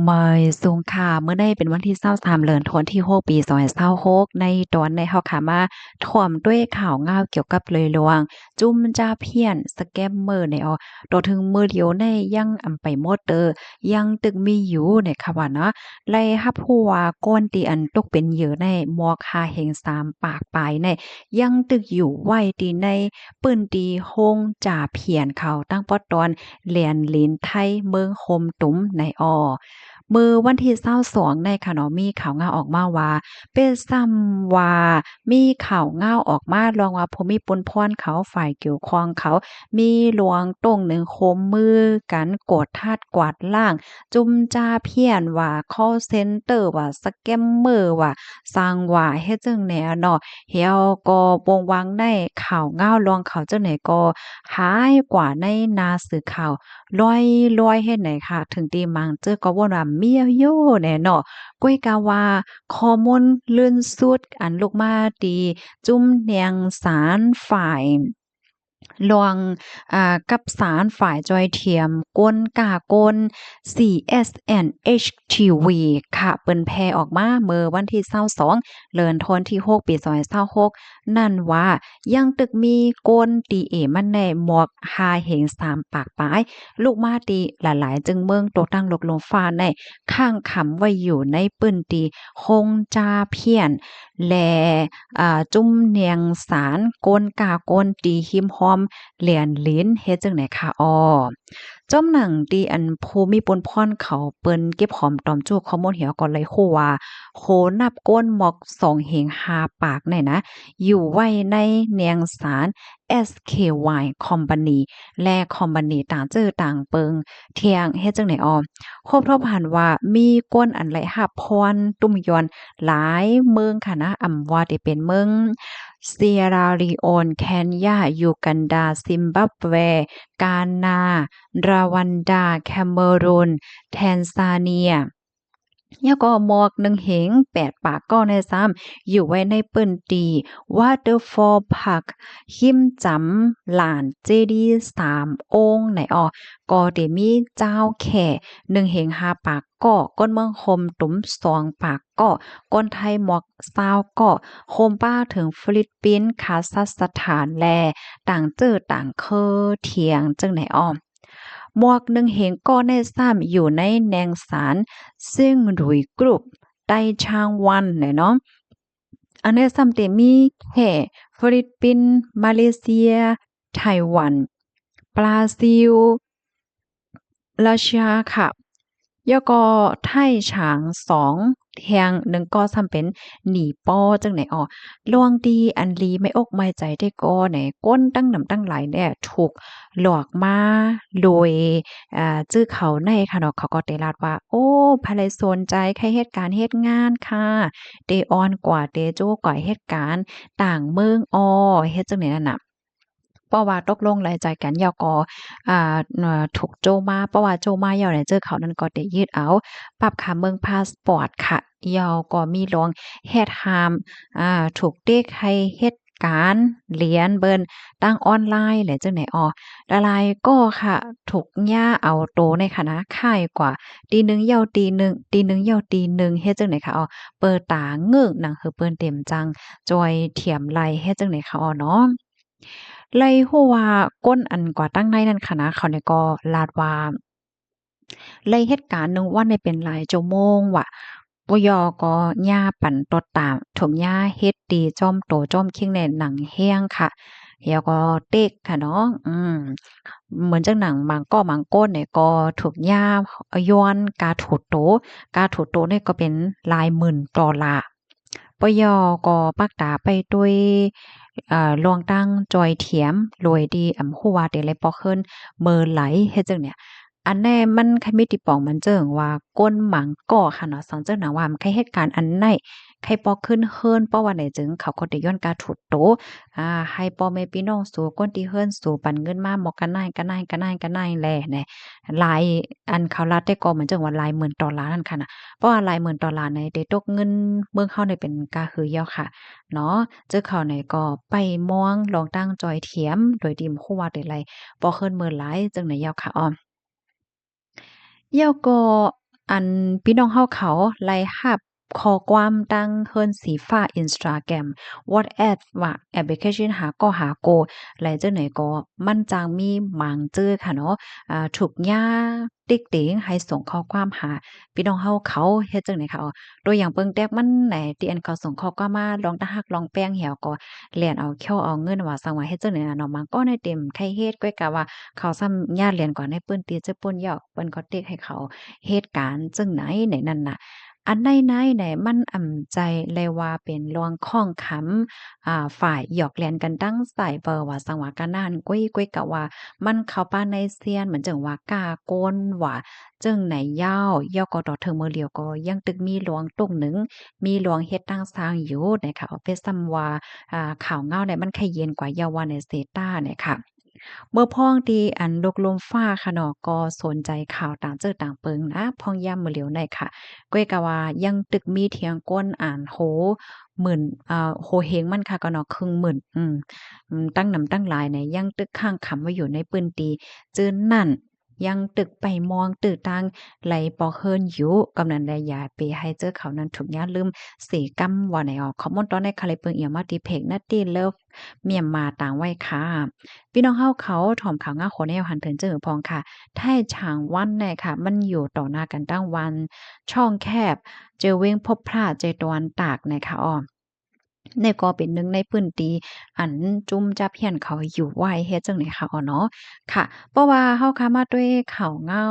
ไม่สูงค่ะเมื่อได้เป็นวันที่23เดือนธันวาคมที่6ปี2026ในตอนในเฮาค่ะมาถ่วมด้วยข่าวง่าวเกี่ยวกับเลยลวงจุ่มจ้าเพี้ยนสแกมเมอร์ในตัวถึงมือเดียวในยังไปหมดยังตึกมีอยู่ในค่ะว่าเนาะไล่รับรู้ว่าก่อนที่อันตกเป็นเหยื่อในหมวก5แห่ง3ปากปลายในยังตึกอยู่ไว้ที่ในปื้นตีโฮงจ่าเพียนเขาตั้งปอตอนแหลนหลินไทยเมืองโคมตุ้มในมื้อวันที่22ในค่ะเนาะมีข่าวง่าวออกมาว่าเป็นซ้ำว่ามีข่าวง่าวออกมารองว่าภูมิปนพรเขาฝ่ายเกี่ยวข้องเขามีหลวงตรงหนึ่งโคมมือกันโกดทาดกวาดล่าง จุมจ้าเพี้ยนว่า call center ว่าสแกมเมอร์ว่าสร้างว่าเฮ็ดจั่งแหนเนาะเฮียวก็บ่งวางได้ข่าวง่าวลวงเขาจังไหนก็หายกว่าในนาสื่อข่าวลอยเฮ็ดไหนค่ะถึงตีมังเจอก็ว่าเมียโยแหน่เนาะก้อยกาว่าข้อมูลลื่นสุดอันลูกมาตีจุ้มเนียงสารฝ่ายลวงกับสารฝ่ายจอยเทียมก้นกากล CSNHTV ค่ะเปิ้นแพร่ออกมาเมื่อวันที่22เดือนธันวาคมที่6ปี2026นั่นว่ายังตึกมีก้นตีเอมันแน่หมวก5เหง3ปากปลาย ลูกมาตีหลายๆจึงเมืองตกตั้งลกลงฟ้าในข้างขำไว้อยู่ในปื้นตีคงจาเพี้ยนและจุ้มเนียงสารโกนกาโกนตีหิมหอมเหลียนลิ้นเฮ็ดจังไหนคะจ้อมหนังตีอันภูมิปนพรเขาเปิ้นเก็บหอมตอมจู้ข้อมูลเหี่ยวก่อนเลยคู่ว่าโคนับก้นหมอก2เหง5ปากเนี่ยนะอยู่ไว้ในเนียงสาร SKY Company และคอมพานีต่างจื้อต่างเปิงเที่ยงเฮ็ดจังไหนครบรอบหันว่ามีก้นอันไหลหับพรตุ้มยอนหลายเมืองค่ะนะอำว่าได้เป็นเมืองเซียราลีโอนเคนยายูกันดาซิมบับเวกานา ราวันดาแคเมรูนแทนซาเนียแล้วก็หมอกหนึ่งเหง8ปากก็ในซ้ำอยู่ไว้ในปื้นตี Waterfall Park หิมจำหลานเจดีย์3องค์ไหนก็ได้มีเจ้าแข่1เหง5ปากก็ก้นเมืองคมตุ้ม2ปากก็ก้นไทยหมอก20ก็โคมป้าถึงฟิลิปปินส์คาซัคสถานแลต่างเจอต่างเคอเถียงจังไหนหมวกหนึ่งเหงก็ในซ้ำอยู่ในแนงสารซึ่งรุยกรุ๊ปไต้ชางวันเนี่ยเนาะอันนี้ซ้ำเตมีแค่ฟิลิปปินส์มาเลเซียไต้หวันบราซิลรัสเซียค่ะแล้วก็ไทยฉาง2แทงหนึ่งก็ซ้ำเป็นหนีป้อจังไหนลวงดีอันลีไม่อกไม่ใจได้ก็ไหนก้นตั้งหนำตั้งหลายเนี่ยถูกหลอกมาโดยจื้อเขาในค่ะเนาะเขาก็ได้ลาดว่าโอ้ภายสนใจใครเหตุการณ์เฮ็ดงานค่ะเดออนกว่าเดโจกว่าเหตุการณ์ต่างเมืองเฮ็ดจังได๋นั่นน่ะเพราะว่าตกลงรายจ่ายกันยก็ถูกโจมาเพราะว่าโจมาแล้วเนี่ยเจอเขานั้นก็ได้ยืดเอาปรับค่าเมืองพาสปอร์ตค่ะยอก็มีลองเฮ็ดหามถูกเด็กให้เฮ็ดการเรียนเบิ่นตั้งออนไลน์แหละจังได๋ละลายก็ค่ะถูกย่าเอาโตในคณะค่ายกว่าตีหนึ่งยาวตีหนึ่งตีหนึ่งยาวตีหนึ่งเฮ็ดจังได๋คะเปิดตาเงิกหนังคือเปิ้นเต็มจังจอยเถียมไหลเฮ็ดจังได๋คะเนาะ ไล่ฮู้ว่าก้นอันกว่าตั้งในนั้นค่ะนะเขาเนี่ยก็ลาดว่าไล่เหตุการณ์หนึ่งว่าในเป็นหลายชั่วโมงว่ะบ่ยอก็ย่าปั่นตดตามถมย่าเฮ็ดดีจ้อมโตจ้อมคิงในหนังแห้งค่ะแล้วก็เต็กค่ะเนาะเหมือนจังหนังมังก้นเนี่ยก็ถูกย่าย้อนกาโถโตเนี่ยก็เป็นหลายหมื่นดอลลาร์ ปยก็ปักตาไปด้วยลวงตั้งจอยเถียมรวยดีฮู้ว่าเดเลยปอเคินเมินไหลเฮ็ดจังเนี่ยอันแน่มันใครมีติป่องมันเจิงว่าก้นหมังก่อค่ะเนาะสังเจิงหนังว่ามันใครเหตุการณ์อันไหนใครปอขึ้นเฮิรนเพราะว่าไหนจึงเขาก็ได้ย้อนการถูดโตให้พ่อแม่พี่น้องสู่ก้นที่เฮิรนสู่ปันเงินมาหมอกกันายแลแหน่หลายอันเขารัดได้ก็เหมือนจังว่าหลายหมื่นดอลลาร์นั่นค่ะน่ะ เพราะว่าหลายหมื่นดอลลาร์ในได้ตกเงินเมืองเฮานี่เป็นกาฮือเหี่ยวค่ะเนาะเจอเขาไหนก็ไปมองลองตั้งจอยเทียมโดยที่บ่ฮู้ว่าได้ไรบ่เคินเมินหลายจังไหนเหี่ยวค่ะเหี่ยวก็ อันพี่น้องเฮาเขาไล่รับข้อความตั้งเฮิรนสีฟ้า Instagram WhatsApp ว่าแอปพลิเคชันหาก็หาโกไหลจังไหนก็มันจังมีหมางเจอค่ะเนาะถูกย่าติ๊กติงให้ส่งข้อความหาพี่น้องเฮาเขาเฮ็ดจังไหนคะตัวอย่างเบิ่งแต๊กมันไหนที่อันเขาส่งข้อความมาลองตะฮักลองแป้งเหี่ยวก็แล่นเอาเขี้ยวเอาเงินว่าสั่งว่าเฮ็ดจังไหนน่ะเนาะมันก็ในเต็มใครเฮ็ดก้อยกะว่าเขาซ้ำญาติเรียนก่อนให้เปิ้นตีจะเปิ้นยอกเปิ้นก็เต๊กให้เขา เหตุการณ์จึงไหนไหนนั่นน่ะอันใดไหนไหนมันใจเลยว่าเป็นลวงข้องขำฝ่ายหยอกเลียนกันดั้งใส่เบอร์ว่าสังวากันนั่นกุ้ยกะว่ามันเข้าป้าในเซียนเหมือนจังว่ากาโกนว่าจึงไหนยาวก็ต่อเทอมือเลียวก็ยังตึกมีหลวงตุกหนึ่งมีหลวงเฮ็ดตั้งสร้างอยู่นะคะเอาไปซ้ำว่าข่าวเงาเนี่ยมันขยเย็นกว่ายาวาในเซต้าเนี่ยค่ะ เมื่อพ้องที่อันลกลมฟ้าค่ะเนาะก็สนใจข่าวต่างเจอต่างเปิงนะพ้องย่ำมื้อเหลียวในค่ะก้อยกะว่ายังตึกมีเถียงก้นอ่านโหหมื่นโหเฮงมันค่ะก็เนาะครึ่งหมื่นตั้งนำตั้งหลายเนี่ยยังตึกข้างคำไว้อยู่ในปืนตีจื้อนั่นยังตึกไปมองตึกตังไหลปอเฮิรนอยู่กำนันแลยาเปให้เจอเขานั้นถูกย้าลืมเสกำว่าไหนออกคอมมอนตอนในคาเลเปิงเอียมาติเพกนาตีเลิฟเมียมมาต่างไว้ค่ะ พี่น้องเฮาเขาถ่อมข่าวง่าโขแนวหันเถินเจอพองค่ะไท่ฉางวันแน่ค่ะมันอยู่ต่อหน้ากันตั้งวันช่องแคบเจอเว้งพบพลาดใจตะวันตากนะคะอ้อในก็เป็นหนึ่งในพื้นที่อันจุ่มจับเฮียนเขาอยู่ไว้เฮ็ดจังได๋ค่ะอ้อเนาะค่ะเพราะว่าเฮาค่ะมาด้วยข่าวเงา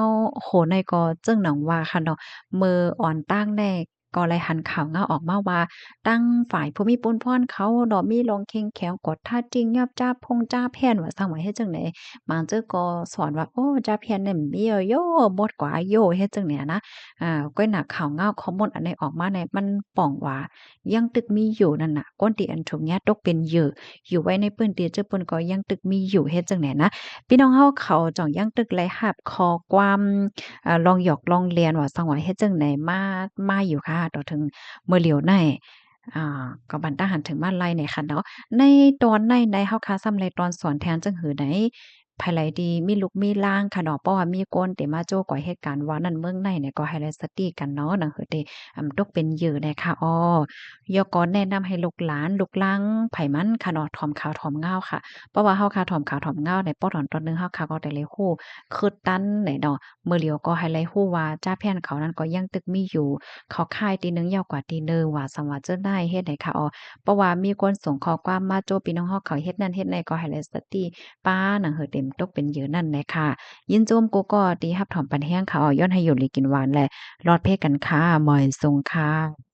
โหในก็จึงหนังว่าค่ะเนาะมื้ออ่อนตั้งแน่ก็เลยหันข่าวเงาออกมาว่าตั้งฝ่ายผู้มีปุ้นพ่อนเขาดอกมีลงเข็งแข็งกดท่าจริงยับจ้าพงจ้าแพ่นว่าสั่งไว้เฮ็ดจังได๋บางเจ้อก็สอนว่าโอ้จ้าแพ่นเนี่ยมีโยหมดกว่าโยเฮ็ดจังเนี่ยนะก้อยหนักข่าวเงาข้อมูลอันใดออกมาเนี่ยมันป่องว่า ยังตึกมีอยู่นั่นน่ะก้นตีอันถูกเนี้ยตกเป็นเหยื่ออยู่ไว้ในปืนตีเจ้าปืนก็ยังตึกมีอยู่เฮ็ดจังไหนนะพี่น้องเฮาเขาจ่องยังตึกไหลหับคอความลองหยอกลองเลียนว่าสังว่าเฮ็ดจังไหนมาอยู่ค่ะต่อถึงเมื่อเหลียวในก็บันตาหันถึงมาไล่ในค่ะเนาะในตอนในเฮาคาซ้ำไรตอนสอนแทนจังหือใดภายไหลดีมีลุกมีล่างค่ะเนาะเพราะว่ามีคนที่มาโจ้ก่อเหตุการณ์ว่านั่นเมืองในเนี่ยก็ให้ไลสติกันเนาะหนังหือเดตกเป็นเหยื่อเลยค่ะอ้อยก็แนะนำให้ลูกหลานลูกหลางไผมันค่ะเนาะถ่อมขาวถ่อมเงาค่ะเพราะว่าเฮาค่ะถ่อมขาวถ่อมเงาในป้อถอนตอนหนึงเฮาค่ะก็ได้เลยฮู้คือตันไหนเนาะมื้อเลียวก็ให้ไลฮู้ว่าจ้าแพ่นเขานั้นก็ยังตึกมีอยู่เขาค่ายตีหนึงยาวกว่าตีหนึ่งว่าสังว่าจะได้เฮ็ดให้ค่ะเพราะว่ามีคนส่งข้อความมาโจพี่น้องเฮาเขาเฮ็ดนั่นเฮ็ดนี่ก็ให้ไลสติป้าหนังหือเต็มตกเป็นเหยื่อนั่นแหละค่ะยินโจมกูก็ตีรับถ่อมปันแห้งค่ะย้อนให้อยู่ลีกินหวานแหละรอดเพศกันค่ะหมอยทรงค่ะ